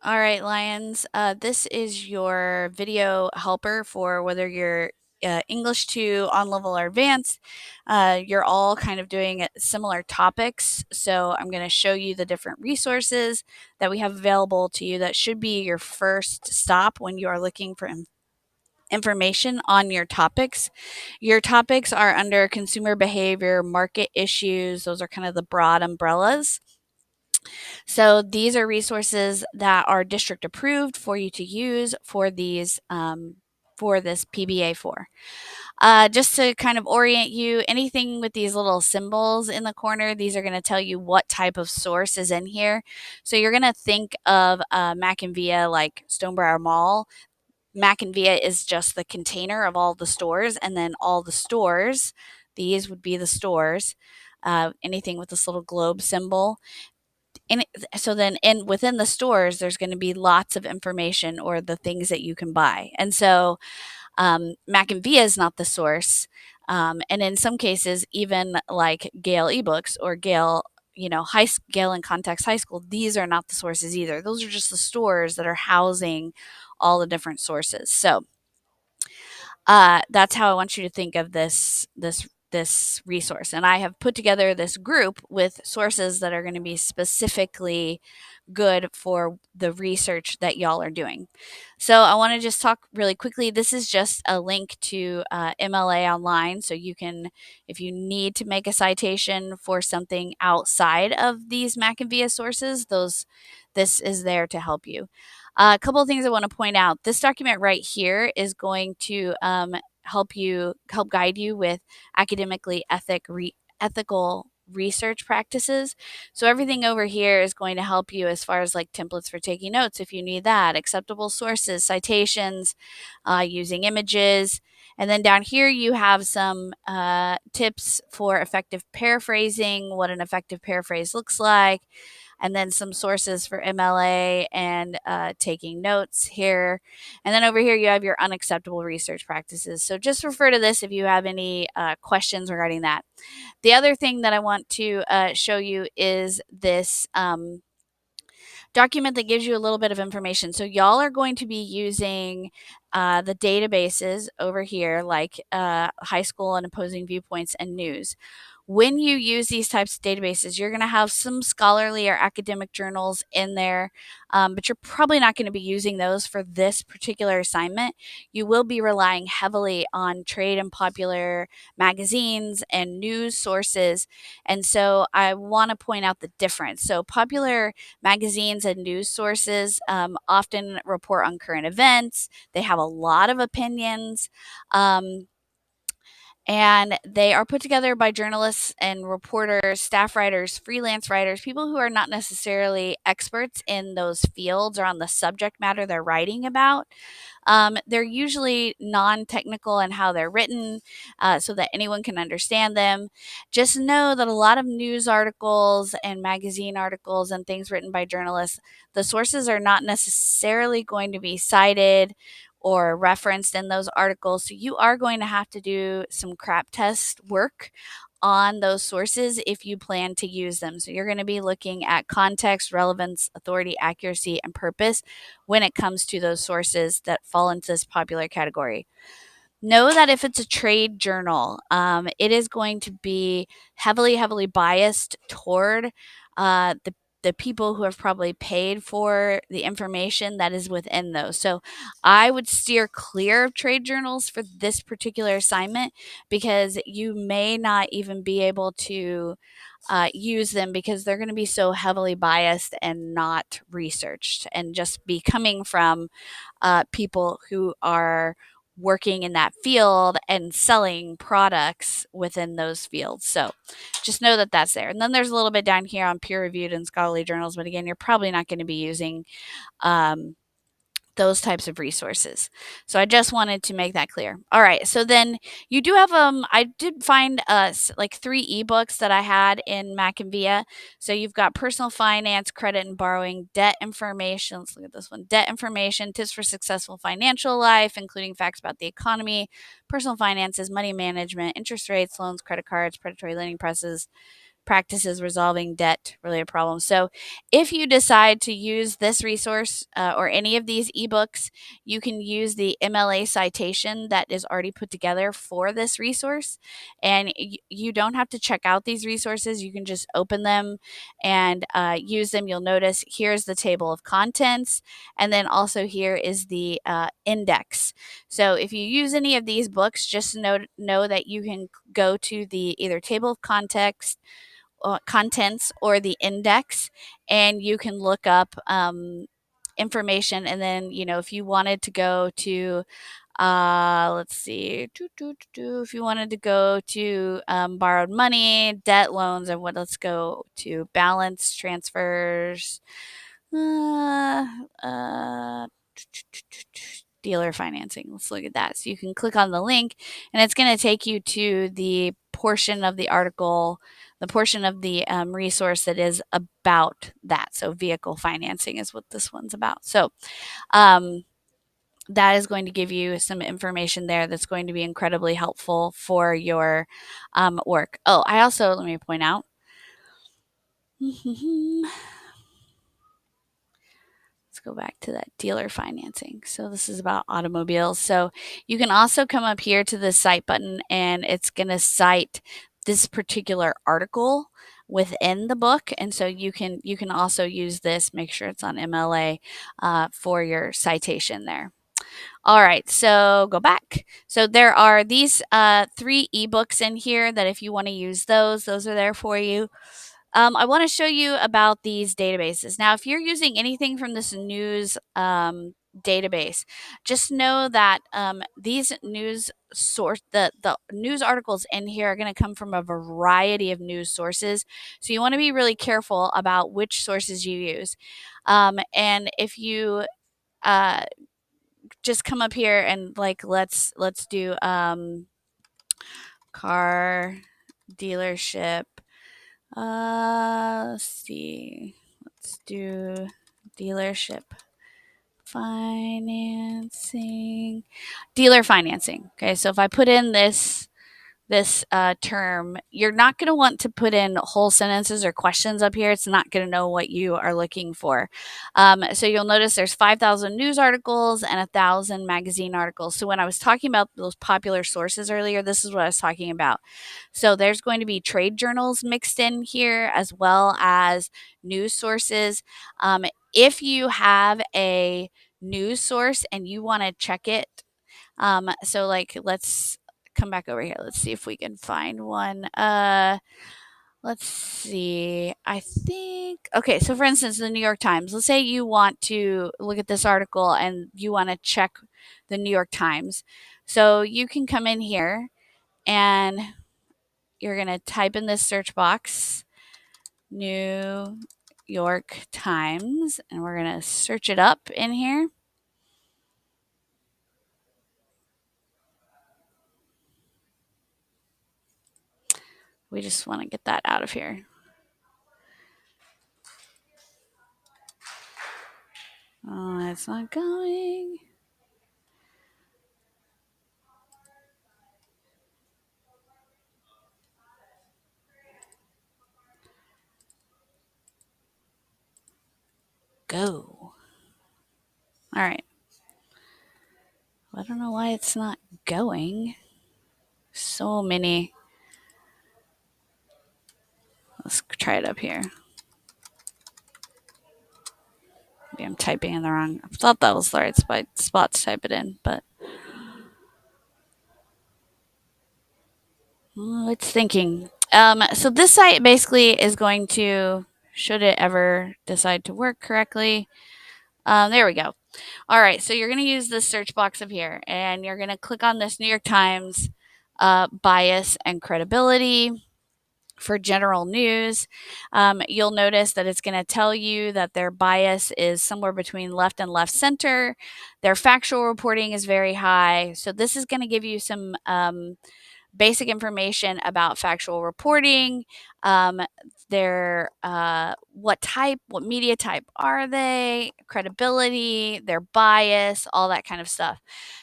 All right, Lions. This is your video helper for whether you're English 2 on level or advanced. You're all kind of doing similar topics. So I'm going to show you the different resources that we have available to you that should be your first stop when you are looking for information on your topics. Your topics are under consumer behavior, market issues. Those are kind of the broad umbrellas. So these are resources that are district approved for you to use for these for this PBA for. Just to kind of orient you, anything with these little symbols in the corner, these are going to tell you what type of source is in here. So you're going to think of Mac and Via like Stonebrower Mall. Mac and Via is just the container of all the stores, and then all the stores, these would be the stores. Anything with this little globe symbol and so then in within the stores there's going to be lots of information or the things that you can buy, and so Mac and Via is not the source, and in some cases even like Gale ebooks or Gale, Gale and Context High School, these are not the sources either. Those are just the stores that are housing all the different sources. So that's how I want you to think of this resource. And I have put together this group with sources that are going to be specifically good for the research that y'all are doing. So I want to just talk really quickly. This is just a link to MLA Online. So you can, if you need to make a citation for something outside of these Mac and Via sources, this is there to help you. A couple of things I want to point out. This document right here is going to help guide you with academically ethical research practices. So everything over here is going to help you as far as like templates for taking notes if you need that, acceptable sources, citations, using images. And then down here you have some tips for effective paraphrasing, what an effective paraphrase looks like, and then some sources for MLA and taking notes here. And then over here, you have your unacceptable research practices. So just refer to this if you have any questions regarding that. The other thing that I want to show you is this document that gives you a little bit of information. So y'all are going to be using the databases over here, like high school and opposing viewpoints and news. When you use these types of databases, you're going to have some scholarly or academic journals in there, but you're probably not going to be using those for this particular assignment. You will be relying heavily on trade and popular magazines and news sources. And so I want to point out the difference. So popular magazines and news sources often report on current events. They have a lot of opinions. And they are put together by journalists and reporters, staff writers, freelance writers, people who are not necessarily experts in those fields or on the subject matter they're writing about. They're usually non-technical in how they're written, so that anyone can understand them. Just know that a lot of news articles and magazine articles and things written by journalists, the sources are not necessarily going to be cited or referenced in those articles. So you are going to have to do some crap test work on those sources if you plan to use them. So you're going to be looking at context, relevance, authority, accuracy, and purpose when it comes to those sources that fall into this popular category. Know that if it's a trade journal, it is going to be heavily biased toward the people who have probably paid for the information that is within those. So I would steer clear of trade journals for this particular assignment because you may not even be able to use them because they're going to be so heavily biased and not researched and just be coming from people who are working in that field and selling products within those fields. So just know that that's there. And then there's a little bit down here on peer reviewed and scholarly journals, but again, you're probably not going to be using um, those types of resources. So I just wanted to make that clear. All right. So then you do have I did find like 3 ebooks that I had in Mac and Via. So you've got personal finance, credit and borrowing, debt information. Let's look at this one. Debt information, tips for successful financial life, including facts about the economy, personal finances, money management, interest rates, loans, credit cards, predatory lending presses, practices resolving debt related problems. So if you decide to use this resource or any of these ebooks, you can use the MLA citation that is already put together for this resource. And you don't have to check out these resources. You can just open them and use them. You'll notice here's the table of contents, and then also here is the index. So if you use any of these books, just know that you can go to the either table of contents or the index, and you can look up information. And then, if you wanted to go to, let's see, if you wanted to go to borrowed money, debt, loans, and let's go to balance transfers, uh, uh, dealer financing. Let's look at that. So you can click on the link, and it's going to take you to the portion of the article, the portion of the resource that is about that. So vehicle financing is what this one's about. So that is going to give you some information there that's going to be incredibly helpful for your work. Oh, let me point out. Let's go back to that dealer financing. So this is about automobiles. So you can also come up here to the cite button, and it's going to cite this particular article within the book. And so you can also use this, make sure it's on MLA for your citation there. All right, so go back. So there are these 3 ebooks in here that if you want to use those are there for you. I want to show you about these databases. Now, if you're using anything from this news database, just know that these the news articles in here are going to come from a variety of news sources. So you want to be really careful about which sources you use. And if you just come up here and let's do car dealership. Let's see. Let's do dealership financing. Dealer financing. Okay, so if I put in this term, you're not going to want to put in whole sentences or questions up here. It's not going to know what you are looking for. So you'll notice there's 5,000 news articles and 1,000 magazine articles. So when I was talking about those popular sources earlier, this is what I was talking about. So there's going to be trade journals mixed in here as well as news sources. If you have a news source and you want to check it, so let's come back over here. Let's see if we can find one. Let's see. I think, okay, so for instance, the New York Times. Let's say you want to look at this article and you want to check the New York Times. So you can come in here and you're going to type in this search box, New York Times, and we're going to search it up in here. We just want to get that out of here. Oh, it's not going. Go. All right. I don't know why it's not going. So many. Let's try it up here. Maybe I'm typing in the wrong. I thought that was the right spot to type it in, but it's thinking. So this site basically is going to, should it ever decide to work correctly, there we go. All right, so you're going to use this search box up here, and you're going to click on this New York Times bias and credibility for general news. You'll notice that it's going to tell you that their bias is somewhere between left and left center. Their factual reporting is very high. So this is going to give you some basic information about factual reporting, their what media type are they, credibility, their bias, all that kind of stuff.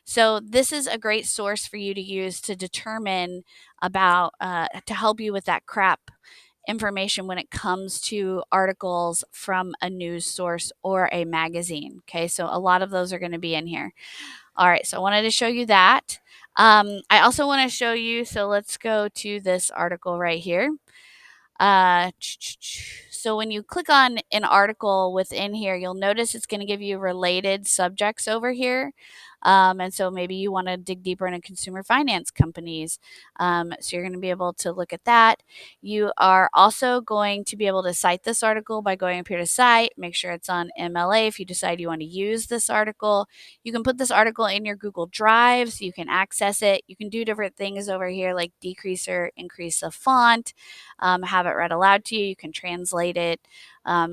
So this is a great source for you to use to determine about to help you with that CRAP information when it comes to articles from a news source or a magazine. Okay, so a lot of those are going to be in here. All right, so I wanted to show you that. I also want to show you, so let's go to this article right here. So when you click on an article within here, you'll notice it's going to give you related subjects over here. And so maybe you want to dig deeper into consumer finance companies. So you're going to be able to look at that. You are also going to be able to cite this article by going up here to cite, make sure it's on MLA if you decide you want to use this article. You can put this article in your Google Drive so you can access it. You can do different things over here like decrease or increase the font, have it read aloud to you. You can translate it.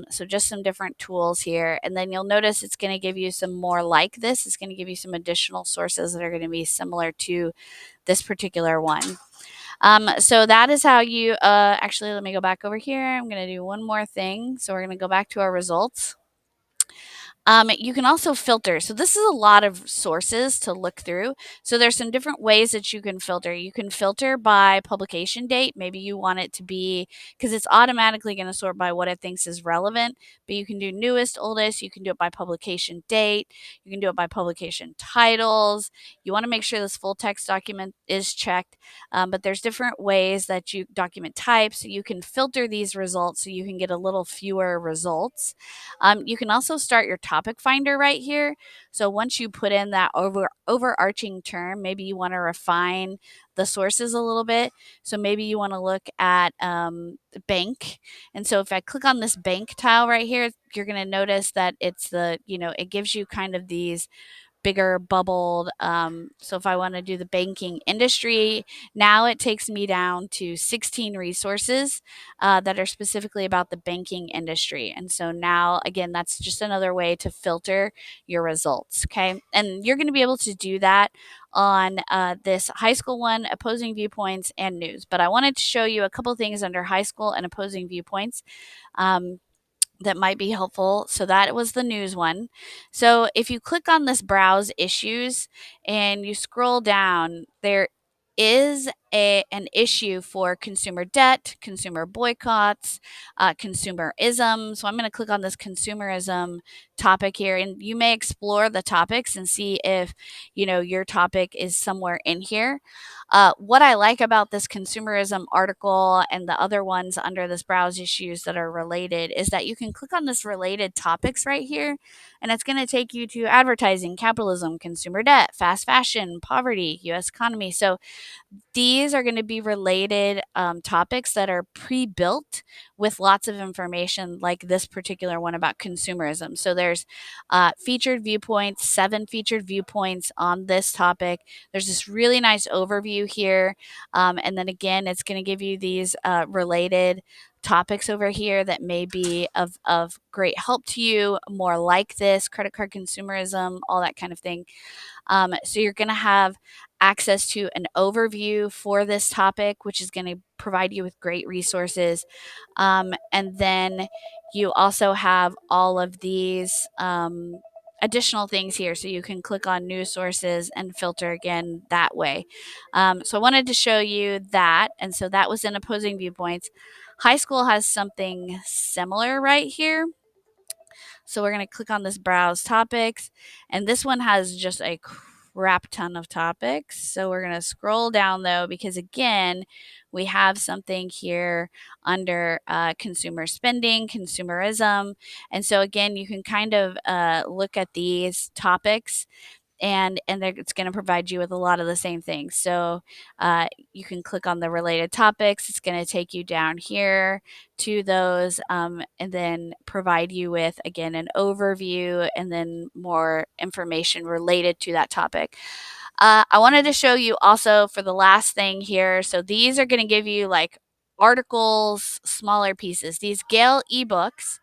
So just some different tools here. And then you'll notice it's going to give you some more like this. It's going to give you some additional sources that are going to be similar to this particular one. So that is how you, actually, let me go back over here. I'm going to do one more thing. So we're going to go back to our results. You can also filter. So this is a lot of sources to look through. So there's some different ways that you can filter. You can filter by publication date. Maybe you want it to be, because it's automatically going to sort by what it thinks is relevant, but you can do newest, oldest. You can do it by publication date. You can do it by publication titles. You want to make sure this full text document is checked, but there's different ways that you document types. You can filter these results so you can get a little fewer results. You can also start your topic finder right here. So once you put in that overarching term, maybe you want to refine the sources a little bit. So maybe you want to look at bank. And so if I click on this bank tile right here, you're going to notice that it's it gives you kind of these bigger bubbled. So if I want to do the banking industry, now it takes me down to 16 resources that are specifically about the banking industry. And so now, again, that's just another way to filter your results. Okay. And you're going to be able to do that on this high school one, opposing viewpoints, and news. But I wanted to show you a couple things under high school and opposing viewpoints. That might be helpful. So that was the news one. So if you click on this browse issues and you scroll down, there is an issue for consumer debt, consumer boycotts, consumerism. So I'm going to click on this consumerism topic here, and you may explore the topics and see if your topic is somewhere in here. What I like about this consumerism article and the other ones under this browse issues that are related is that you can click on this related topics right here, and it's going to take you to advertising, capitalism, consumer debt, fast fashion, poverty, U.S. economy. So these are going to be related topics that are pre-built with lots of information, like this particular one about consumerism. So there's featured viewpoints, 7 featured viewpoints on this topic. There's this really nice overview here. And then again, it's going to give you these related topics over here that may be of great help to you, more like this, credit card consumerism, all that kind of thing. So you're going to have access to an overview for this topic, which is going to provide you with great resources. And then you also have all of these additional things here. So you can click on news sources and filter again that way. So I wanted to show you that. And so that was in opposing viewpoints. High school has something similar right here. So we're going to click on this browse topics, and this one has just a crap ton of topics. So we're going to scroll down though, because again, we have something here under consumer spending, consumerism. And so again, you can kind of look at these topics, and it's going to provide you with a lot of the same things. So you can click on the related topics. It's going to take you down here to those, and then provide you with, again, an overview and then more information related to that topic. I wanted to show you also for the last thing here. So these are going to give you like articles, smaller pieces. These Gale ebooks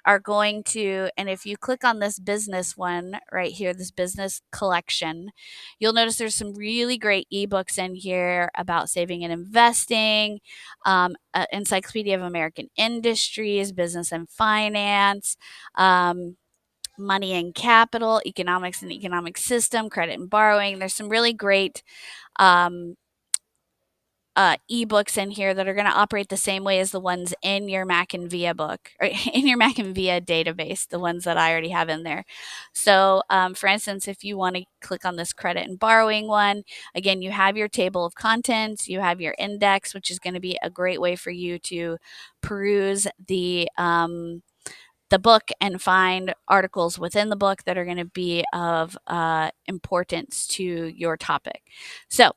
are going to, and if you click on this business one right here, this business collection, you'll notice there's some really great ebooks in here about saving and investing, Encyclopedia of American Industries, business and finance, money and capital, economics and the economic system, credit and borrowing. There's some really great, ebooks in here that are going to operate the same way as the ones in your Mac and VIA book, or in your Mac and VIA database, the ones that I already have in there. So, for instance, if you want to click on this credit and borrowing one, again, you have your table of contents, you have your index, which is going to be a great way for you to peruse the book and find articles within the book that are going to be of importance to your topic. So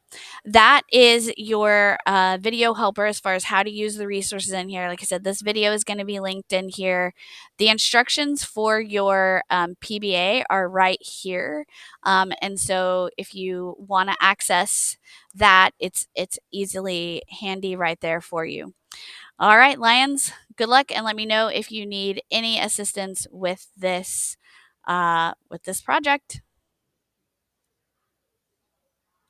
that is your video helper as far as how to use the resources in here. Like I said, this video is going to be linked in here. The instructions for your PBA are right here. And so if you want to access that, it's easily handy right there for you. All right, Lions, good luck, and let me know if you need any assistance with this project.